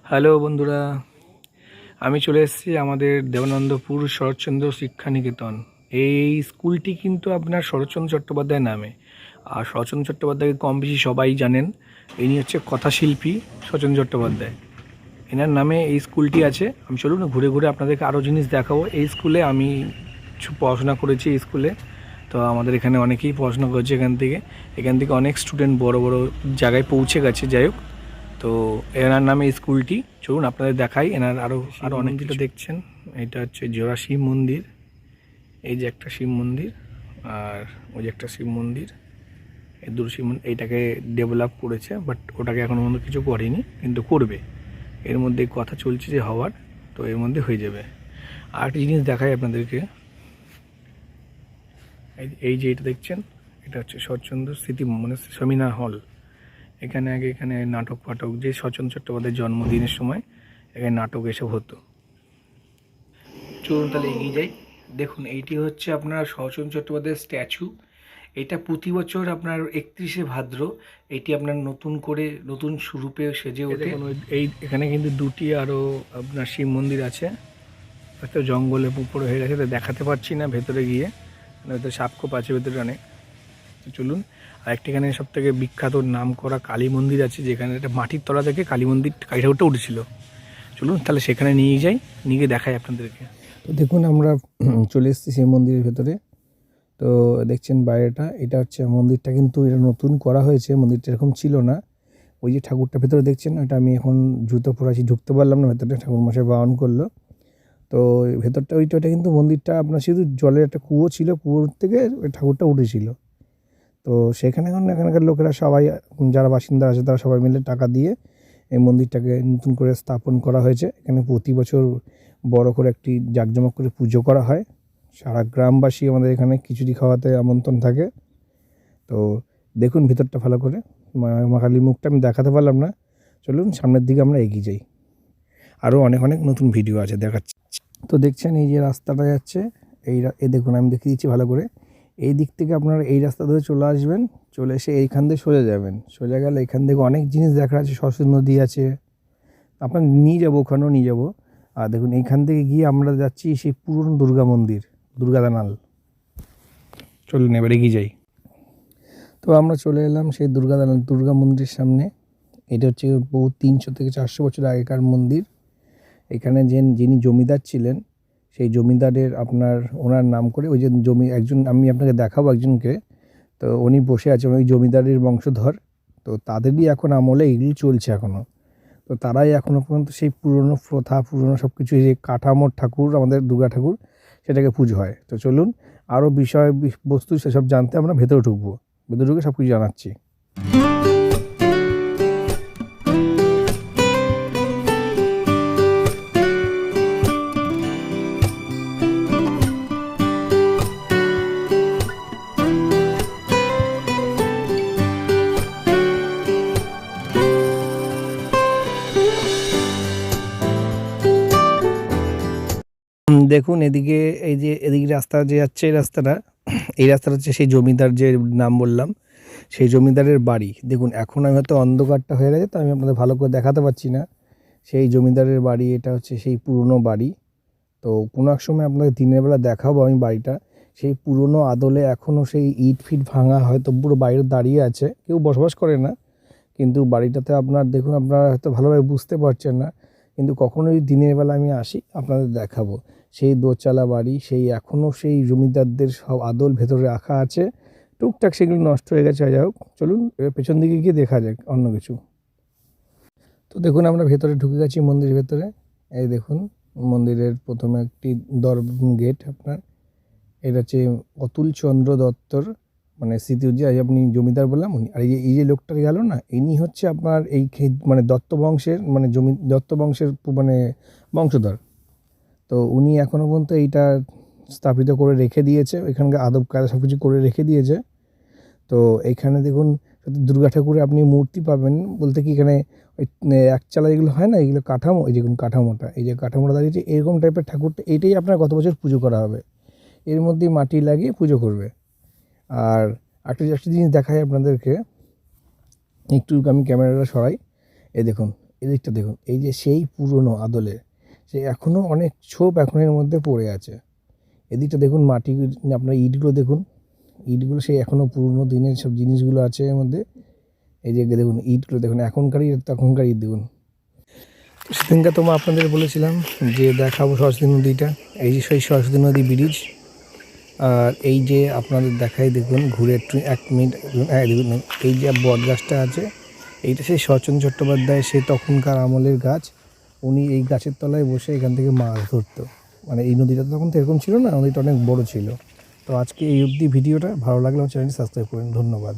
Hello বন্ধুরা, আমি চলে এসেছি আমাদের দেবানন্দপুর শরৎচন্দ্র শিক্ষা নিকেতন। এই স্কুলটি কিন্তু আপনার শরৎচন্দ্র চট্টোপাধ্যায় নামে। আর শরৎচন্দ্র চট্টোপাধ্যায়কে কম বেশি সবাই জানেন। ইনি হচ্ছে কথাশিল্পী শরৎচন্দ্র চট্টোপাধ্যায়। এনার নামে এই স্কুলটি আছে। আমি চলুন ঘুরে ঘুরে আপনাদেরকে আরও জিনিস দেখাবো। এই স্কুলে আমি পড়াশোনা করেছি এই স্কুলে। তো আমাদের এখানে অনেকেই পড়াশোনা করেছে এখান থেকে অনেক স্টুডেন্ট বড় বড় জায়গায় পৌঁছে গেছে। যাই হোক, তো এনার নামে স্কুলটি, চলুন আপনাদের দেখাই। এনার আরও অনেক কিছু দেখছেন। এটা হচ্ছে জোড়া শিব মন্দির। এই যে একটা শিব মন্দির, আর ওই যে একটা শিব মন্দির। এই দুটো শিব মন্দির এইটাকে ডেভেলপ করেছে, বাট ওটাকে এখনো পর্যন্ত কিছু করেনি, কিন্তু করবে। এর মধ্যে কথা চলছে যে হওয়ার, তো এর মধ্যে হয়ে যাবে। আর একটা জিনিস দেখাই আপনাদেরকে। এই যে এটা দেখছেন, এটা হচ্ছে শরৎচন্দ্র স্মৃতি মানে সেমিনার হল। এখানে নাটক ফাটক, যে শরৎচন্দ্র চট্টোপাধ্যায়ের জন্মদিনের সময় এখানে নাটক এসব হতো। চলুন তাহলে এগিয়ে যাই। দেখুন, এইটি হচ্ছে আপনার শরৎচন্দ্র চট্টোপাধ্যায়ের স্ট্যাচু। এটা প্রতি বছর আপনার 31শে ভাদ্র এটি আপনার নতুন স্বরূপে সেজে ওঠে। এখানে কিন্তু দুটি আরও আপনার শিব মন্দির আছে। হয়তো জঙ্গলে উপরে হয়ে গেছে, তো দেখাতে পারছি না ভেতরে গিয়ে, হয়তো সাপখোপ আছে ভেতরে অনেক। তো চলুন, আর এখানে সব থেকে বিখ্যাত নাম করা কালী মন্দির আছে, যেখানে একটা মাটির তলা থেকে কালী ঠাকুরটা উঠেছিল। চলুন তাহলে সেখানে নিয়ে যাই, নিয়ে গিয়ে দেখাই আপনাদেরকে। তো দেখুন, আমরা চলে এসেছি সেই মন্দিরের ভেতরে। তো দেখছেন বাইরেটা, এটা হচ্ছে মন্দিরটা, কিন্তু এটা নতুন করা হয়েছে। মন্দিরটা এরকম ছিল না। ওই যে ঠাকুরটা ভেতরে দেখছেন, ওটা আমি এখন জুতো পরাছি, ঢুকতে পারলাম না ভেতরে, ঠাকুরমশাই বারণ করলো। তো ভেতরটা ওইটা কিন্তু মন্দিরটা আপনার শুধু জলের একটা কুয়ো ছিল, কুয়োর থেকে ওই ঠাকুরটা উঠেছিল। তো সেখানে এখন এখানকার লোকেরা সবাই, যারা বাসিন্দা আছে, তারা সবাই মিলে টাকা দিয়ে এই মন্দিরটাকে নতুন করে স্থাপন করা হয়েছে। এখানে প্রতি বছর বড় করে একটি জাঁকজমক করে পুজো করা হয়। সারা গ্রামবাসী আমাদের এখানে খিচুড়ি খাওয়াতে আমন্ত্রণ থাকে। তো দেখুন ভিতরটা ভালো করে। মা কালীর মুখটা আমি দেখাতে পারলাম না। চলুন সামনের দিকে আমরা এগিয়ে যাই। আরও অনেক অনেক নতুন ভিডিও আছে দেখাচ্ছি। তো দেখছেন এই যে রাস্তাটা যাচ্ছে, এই দেখুন আমি দেখিয়ে দিচ্ছি ভালো করে। এই দিক থেকে আপনারা এই রাস্তা ধরে চলে আসবেন, চলে এসে এইখান দিয়ে সোজা যাবেন। সোজা গেলে এখান থেকে অনেক জিনিস দেখার আছে। সরস্বতী নদী আছে, আপনার নিয়ে যাবো, ওখানেও নিয়ে যাবো। আর দেখুন এইখান থেকে গিয়ে আমরা যাচ্ছি সেই পুরনো দুর্গা মন্দির, দুর্গা দালান। চলুন এবার এগিয়ে যাই। তো আমরা চলে এলাম সেই দুর্গা মন্দিরের সামনে। এটা হচ্ছে বহু 300 থেকে 400 বছর আগেকার মন্দির। এখানে যিনি জমিদার ছিলেন, সেই জমিদারের ওনার নাম করে ওই যে একজন আমি আপনাকে দেখাবো একজনকে। তো উনি বসে আছেন, ওই জমিদারের বংশধর। তো তাদেরই এখন আমলে এগুলি চলছে এখনও। তো তারাই এখনও পর্যন্ত সেই পুরনো প্রথা, পুরনো সব কিছু, যে কাঠামোর ঠাকুর, আমাদের দুর্গা ঠাকুর, সেটাকে পুজো হয়। তো চলুন আরও বস্তু সেসব জানতে আমরা ভেতরে ঢুকবো। ভেতরে ঢুকে সব কিছু জানাচ্ছি। দেখুন এদিকে, এই যে এদিকে রাস্তা যে যাচ্ছে, এই রাস্তাটা হচ্ছে সেই জমিদার যে নাম বললাম, সেই জমিদারের বাড়ি। দেখুন এখন আমি হয়তো অন্ধকারটা হয়ে গেছে, তো আমি আপনাদের ভালো করে দেখাতে পারছি না। সেই জমিদারের বাড়ি, এটা হচ্ছে সেই পুরনো বাড়ি। তো কোনো এক সময় আপনাদের দিনের বেলা দেখাবো আমি বাড়িটা। সেই পুরনো আদলে এখনও সেই ইট ফিট ভাঙা, হয়তো পুরো বাইরে দাঁড়িয়ে আছে, কেউ বসবাস করে না। কিন্তু বাড়িটাতে দেখুন, আপনারা হয়তো ভালোভাবে বুঝতে পারছেন না, কিন্তু কখনোই দিনের বেলা আমি আসি আপনাদের দেখাবো। সেই দোচালা বাড়ি, সেই এখনও সেই জমিদারদের সব আদল ভেতরে রাখা আছে। টুকটাক সেগুলো নষ্ট হয়ে গেছে। যাই হোক, চলুন এবার পেছন দিকে গিয়ে দেখা যাক অন্য কিছু। তো দেখুন আমরা ভেতরে ঢুকে গেছি মন্দিরের ভেতরে। এই দেখুন মন্দিরের প্রথমে একটি গেট আপনার। এটা হচ্ছে অতুল চন্দ্র দত্তর মানে স্মৃতি, যে আপনি জমিদার বললাম উনি। আর এই যে লোকটা গেল না, ইনি হচ্ছে আপনার এই মানে দত্ত বংশের দত্ত বংশের মানে বংশধর। তো উনি এখনও পর্যন্ত এইটা স্থাপিত করে রেখে দিয়েছে, এখানকার আদব কায়দা সব কিছু করে রেখে দিয়েছে। তো এইখানে দেখুন দুর্গা ঠাকুরের আপনি মূর্তি পাবেন বলতে কি, এখানে ওই একচালা যেগুলো হয় না, এগুলো কাঠামো। এই দেখুন কাঠামোটা, এই যে কাঠামোটা দাঁড়িয়েছে, এরকম টাইপের ঠাকুরটা, এইটাই আপনার গত বছর পুজো করা হবে। এর মধ্যেই মাটি লাগিয়ে পুজো করবে। আর একটা জিনিস দেখাই আপনাদেরকে, একটু আমি ক্যামেরাটা সরাই। এই দেখুন এদিকটা দেখুন, এই যে সেই পুরনো আদলে সে এখনও অনেক ছোপ এখন এর মধ্যে পড়ে আছে। এদিকটা দেখুন মাটি, আপনার ইটগুলো দেখুন, ইটগুলো সেই এখনও পুরনো দিনের সব জিনিসগুলো আছে এর মধ্যে। এই যে দেখুন ইটগুলো দেখুন, এখনকার ইট তখনকার ইট দেখুন। সেদিনকে তো আপনাদের বলেছিলাম যে দেখাবো সরস্বতী নদীটা, এই যে সেই সরস্বতী নদী ব্রিজ। আর এই যে আপনাদের দেখাই দেখুন ঘুরে একটু 1 মিনিট দেখুন, এই যে বট গাছটা আছে, এইটা সেই শরৎচন্দ্র চট্টোপাধ্যায় সে তখনকার আমলের গাছ। উনি এই গাছের তলায় বসে এখান থেকে মাছ ধরতো। মানে এই নদীটা তখন তো এরকম ছিল না, নদীটা অনেক বড় ছিল। তো আজকে এই অবধি ভিডিওটা ভালো লাগলে আমার চ্যানেলটি সাবস্ক্রাইব করুন। ধন্যবাদ।